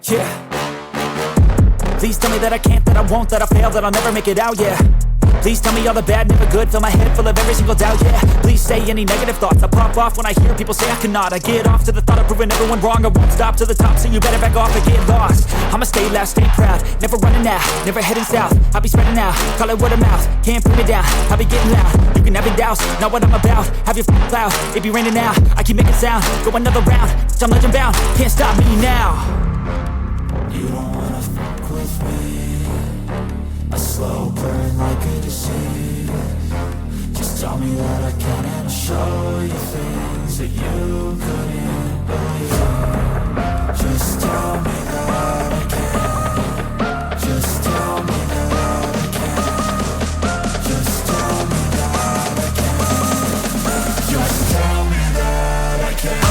Yeah. Please tell me that I can't, that I won't, that I fail, that I'll never make it out, yeah. Please tell me all the bad, never good, fill my head full of every single doubt, yeah. Please say any negative thoughts, I pop off when I hear people say I cannot. I get off to the thought of proving everyone wrong, I won't stop to the top, so you better back off and get lost. I'ma stay loud, stay proud, never running out, never heading south. I'll be spreading out, call it word of mouth, can't put me down, I'll be getting loud. You can have it douse, not what I'm about, have your cloud, it be raining now. I keep making sound, go another round, I'm legend bound, can't stop me now. You don't wanna fuck with me, a slow burn like a disease. Just tell me that I can and I'll show you things that you couldn't believe. Just tell me that I can. Just tell me that I can. Just tell me that I can. Just tell me that I can.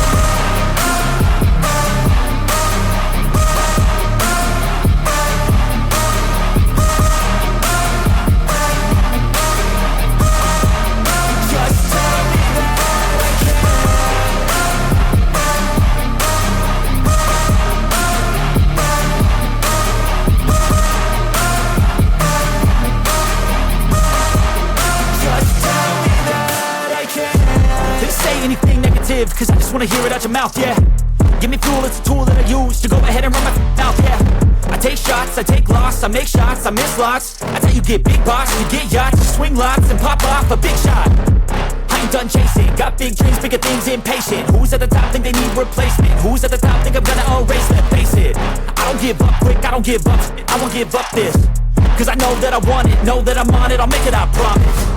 Anything negative, cause I just wanna hear it out your mouth, yeah. Give me fuel, it's a tool that I use to go ahead and run my mouth, yeah. I take shots, I take loss, I make shots, I miss lots. That's how you get big boss, you get yachts, you swing lots and pop off a big shot. I ain't done chasing, got big dreams, bigger things, impatient. Who's at the top think they need replacement? Who's at the top think I'm gonna erase, let's face it. I don't give up quick, I don't give up, I won't give up this. Cause I know that I want it, know that I'm on it, I'll make it, I promise.